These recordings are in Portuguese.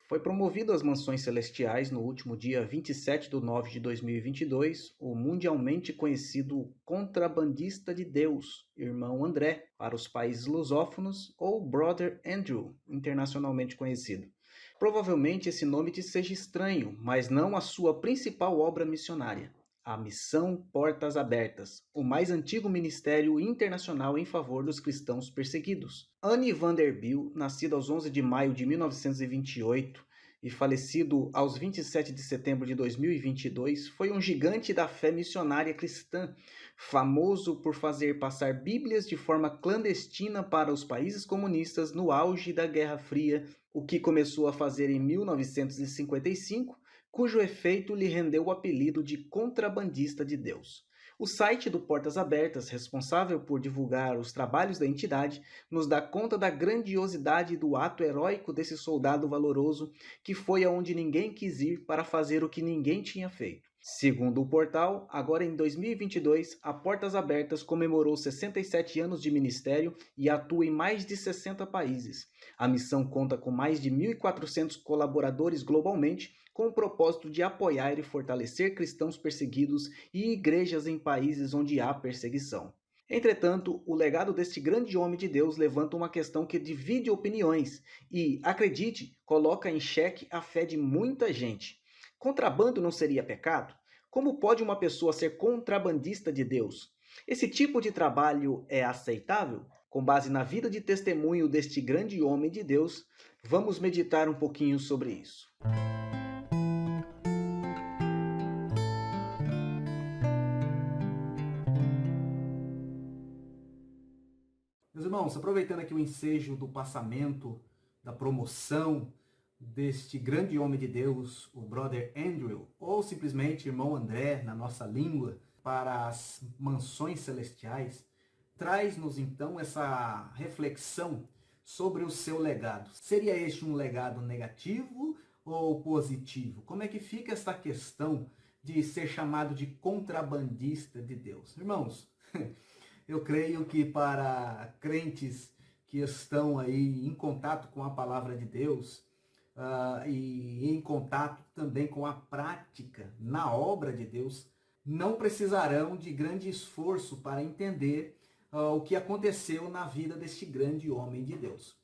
Foi promovido às Mansões Celestiais no último dia 27/9 de 2022 o mundialmente conhecido contrabandista de Deus, Irmão André, para os países lusófonos, ou Brother Andrew, internacionalmente conhecido. Provavelmente esse nome te seja estranho, mas não a sua principal obra missionária. A Missão Portas Abertas, o mais antigo ministério internacional em favor dos cristãos perseguidos. Annie Vanderbilt, nascido aos 11 de maio de 1928 e falecido aos 27 de setembro de 2022, foi um gigante da fé missionária cristã, famoso por fazer passar Bíblias de forma clandestina para os países comunistas no auge da Guerra Fria, o que começou a fazer em 1955, cujo efeito lhe rendeu o apelido de contrabandista de Deus. O site do Portas Abertas, responsável por divulgar os trabalhos da entidade, nos dá conta da grandiosidade do ato heróico desse soldado valoroso que foi aonde ninguém quis ir para fazer o que ninguém tinha feito. Segundo o portal, agora em 2022, a Portas Abertas comemorou 67 anos de ministério e atua em mais de 60 países. A missão conta com mais de 1.400 colaboradores globalmente, com o propósito de apoiar e fortalecer cristãos perseguidos e igrejas em países onde há perseguição. Entretanto, o legado deste grande homem de Deus levanta uma questão que divide opiniões e, acredite, coloca em xeque a fé de muita gente. Contrabando não seria pecado? Como pode uma pessoa ser contrabandista de Deus? Esse tipo de trabalho é aceitável? Com base na vida de testemunho deste grande homem de Deus, vamos meditar um pouquinho sobre isso. Meus irmãos, aproveitando aqui o ensejo do passamento, da promoção deste grande homem de Deus, o Brother Andrew, ou simplesmente Irmão André, na nossa língua, para as mansões celestiais, traz-nos então essa reflexão sobre o seu legado. Seria este um legado negativo ou positivo? Como é que fica essa questão de ser chamado de contrabandista de Deus? Irmãos, eu creio que para crentes que estão aí em contato com a palavra de Deus, e em contato também com a prática na obra de Deus, não precisarão de grande esforço para entender o que aconteceu na vida deste grande homem de Deus.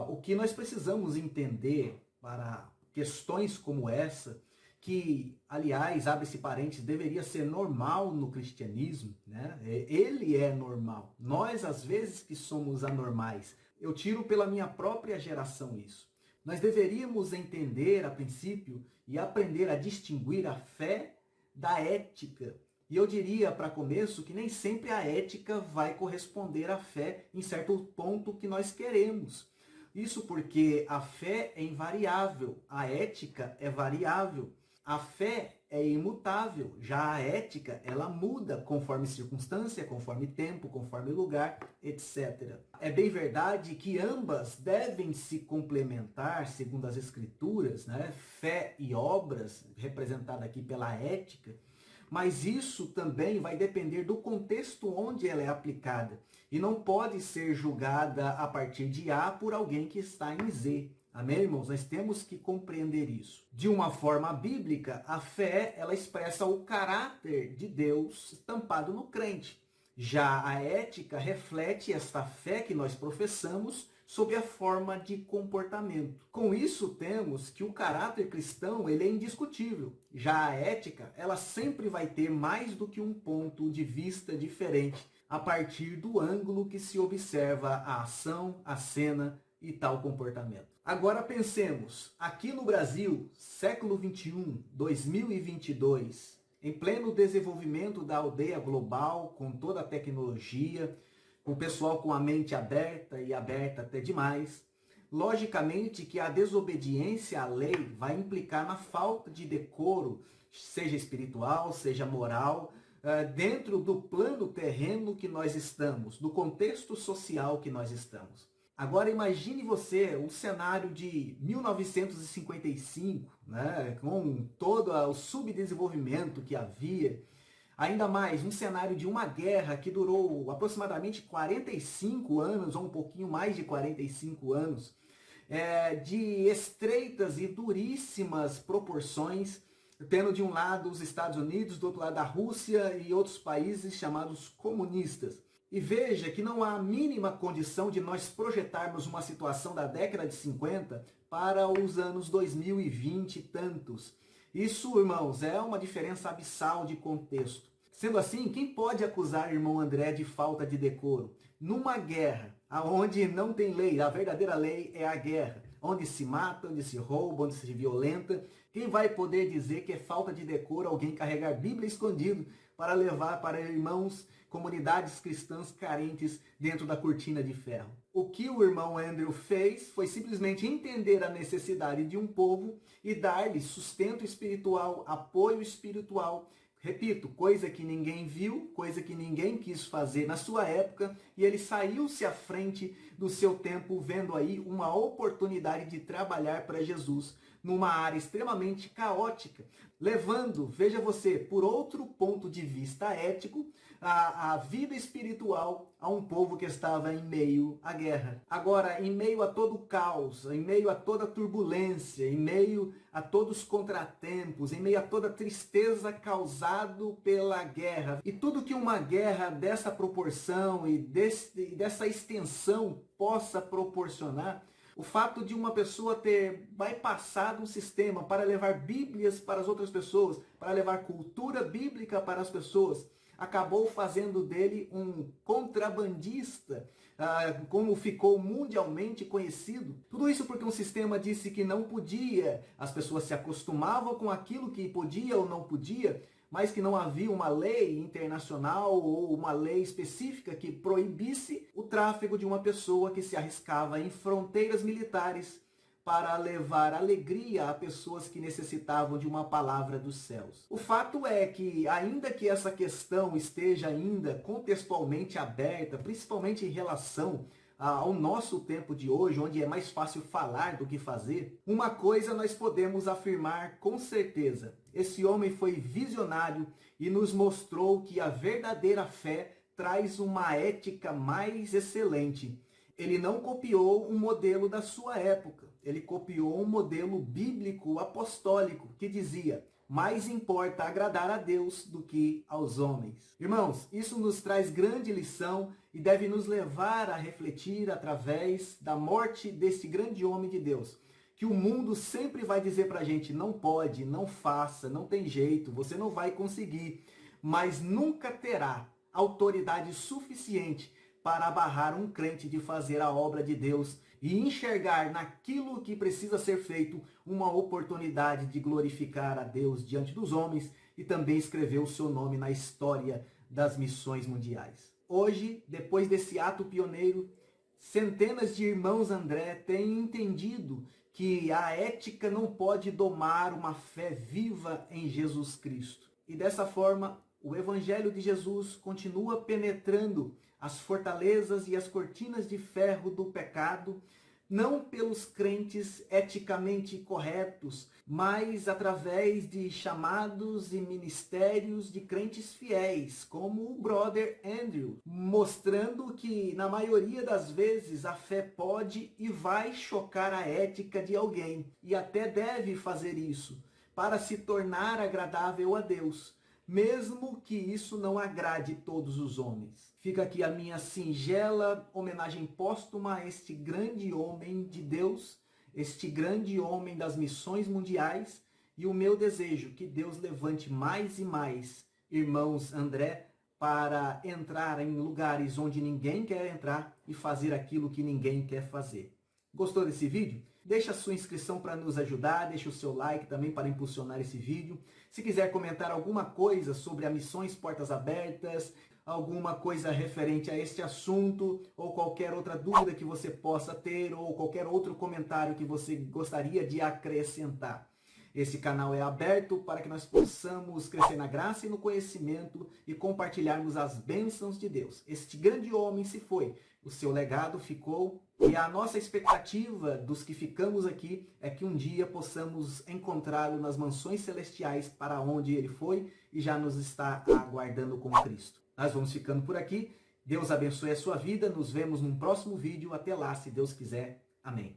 O que nós precisamos entender para questões como essa, que, aliás, abre-se parênteses, deveria ser normal no cristianismo, né? Ele é normal. Nós, às vezes, que somos anormais. Eu tiro pela minha própria geração isso. Nós deveríamos entender, a princípio, e aprender a distinguir a fé da ética. E eu diria, para começo, que nem sempre a ética vai corresponder à fé em certo ponto que nós queremos. Isso porque a fé é invariável, a ética é variável. A fé é imutável, já a ética, ela muda conforme circunstância, conforme tempo, conforme lugar, etc. É bem verdade que ambas devem se complementar, segundo as escrituras, né? Fé e obras, representada aqui pela ética, mas isso também vai depender do contexto onde ela é aplicada e não pode ser julgada a partir de A por alguém que está em Z. Amém, irmãos? Nós temos que compreender isso. De uma forma bíblica, a fé, ela expressa o caráter de Deus estampado no crente. Já a ética reflete esta fé que nós professamos sob a forma de comportamento. Com isso, temos que o caráter cristão, ele é indiscutível. Já a ética, ela sempre vai ter mais do que um ponto de vista diferente a partir do ângulo que se observa a ação, a cena e tal comportamento. Agora pensemos, aqui no Brasil, século 21, 2022, em pleno desenvolvimento da aldeia global, com toda a tecnologia, com o pessoal com a mente aberta e aberta até demais, logicamente que a desobediência à lei vai implicar na falta de decoro, seja espiritual, seja moral, dentro do plano terreno que nós estamos, do contexto social que nós estamos. Agora imagine você um cenário de 1955, né, com todo o subdesenvolvimento que havia, ainda mais um cenário de uma guerra que durou aproximadamente 45 anos, ou um pouquinho mais de 45 anos, de estreitas e duríssimas proporções, tendo de um lado os Estados Unidos, do outro lado a Rússia e outros países chamados comunistas. E veja que não há a mínima condição de nós projetarmos uma situação da década de 50 para os anos 2020 e tantos. Isso, irmãos, é uma diferença abissal de contexto. Sendo assim, quem pode acusar o irmão André de falta de decoro? Numa guerra, onde não tem lei, a verdadeira lei é a guerra, onde se mata, onde se rouba, onde se violenta, quem vai poder dizer que é falta de decoro alguém carregar Bíblia escondido para levar para irmãos, comunidades cristãs carentes dentro da cortina de ferro? O que o irmão Andrew fez foi simplesmente entender a necessidade de um povo e dar-lhe sustento espiritual, apoio espiritual. Repito, coisa que ninguém viu, coisa que ninguém quis fazer na sua época, e ele saiu-se à frente do seu tempo, vendo aí uma oportunidade de trabalhar para Jesus numa área extremamente caótica, levando, veja você, por outro ponto de vista ético, a vida espiritual a um povo que estava em meio à guerra. Agora, em meio a todo o caos, em meio a toda a turbulência, em meio a todos os contratempos, em meio a toda a tristeza causado pela guerra, e tudo que uma guerra dessa proporção e dessa extensão possa proporcionar, o fato de uma pessoa ter bypassado um sistema para levar Bíblias para as outras pessoas, para levar cultura bíblica para as pessoas, acabou fazendo dele um contrabandista, como ficou mundialmente conhecido. Tudo isso porque um sistema disse que não podia, as pessoas se acostumavam com aquilo que podia ou não podia, mas que não havia uma lei internacional ou uma lei específica que proibisse o tráfego de uma pessoa que se arriscava em fronteiras militares para levar alegria a pessoas que necessitavam de uma palavra dos céus. O fato é que, ainda que essa questão esteja ainda contextualmente aberta, principalmente em relação ao nosso tempo de hoje, onde é mais fácil falar do que fazer, uma coisa nós podemos afirmar com certeza: esse homem foi visionário e nos mostrou que a verdadeira fé traz uma ética mais excelente. Ele não copiou um modelo da sua época, ele copiou um modelo bíblico apostólico que dizia: mais importa agradar a Deus do que aos homens. Irmãos, isso nos traz grande lição e deve nos levar a refletir através da morte desse grande homem de Deus, que o mundo sempre vai dizer pra gente: não pode, não faça, não tem jeito, você não vai conseguir, mas nunca terá autoridade suficiente para barrar um crente de fazer a obra de Deus e enxergar naquilo que precisa ser feito uma oportunidade de glorificar a Deus diante dos homens e também escrever o seu nome na história das missões mundiais. Hoje, depois desse ato pioneiro, centenas de irmãos André têm entendido que a ética não pode domar uma fé viva em Jesus Cristo. E dessa forma, o Evangelho de Jesus continua penetrando as fortalezas e as cortinas de ferro do pecado, não pelos crentes eticamente corretos, mas através de chamados e ministérios de crentes fiéis, como o brother Andrew, mostrando que, na maioria das vezes, a fé pode e vai chocar a ética de alguém, e até deve fazer isso, para se tornar agradável a Deus, mesmo que isso não agrade todos os homens. Fica aqui a minha singela homenagem póstuma a este grande homem de Deus, este grande homem das missões mundiais, e o meu desejo que Deus levante mais e mais irmãos André para entrar em lugares onde ninguém quer entrar e fazer aquilo que ninguém quer fazer. Gostou desse vídeo? Deixa a sua inscrição para nos ajudar, deixa o seu like também para impulsionar esse vídeo. Se quiser comentar alguma coisa sobre a Missões Portas Abertas, alguma coisa referente a este assunto, ou qualquer outra dúvida que você possa ter, ou qualquer outro comentário que você gostaria de acrescentar. Esse canal é aberto para que nós possamos crescer na graça e no conhecimento e compartilharmos as bênçãos de Deus. Este grande homem se foi, o seu legado ficou, e a nossa expectativa dos que ficamos aqui é que um dia possamos encontrá-lo nas mansões celestiais para onde ele foi e já nos está aguardando com Cristo. Nós vamos ficando por aqui. Deus abençoe a sua vida. Nos vemos num próximo vídeo. Até lá, se Deus quiser. Amém.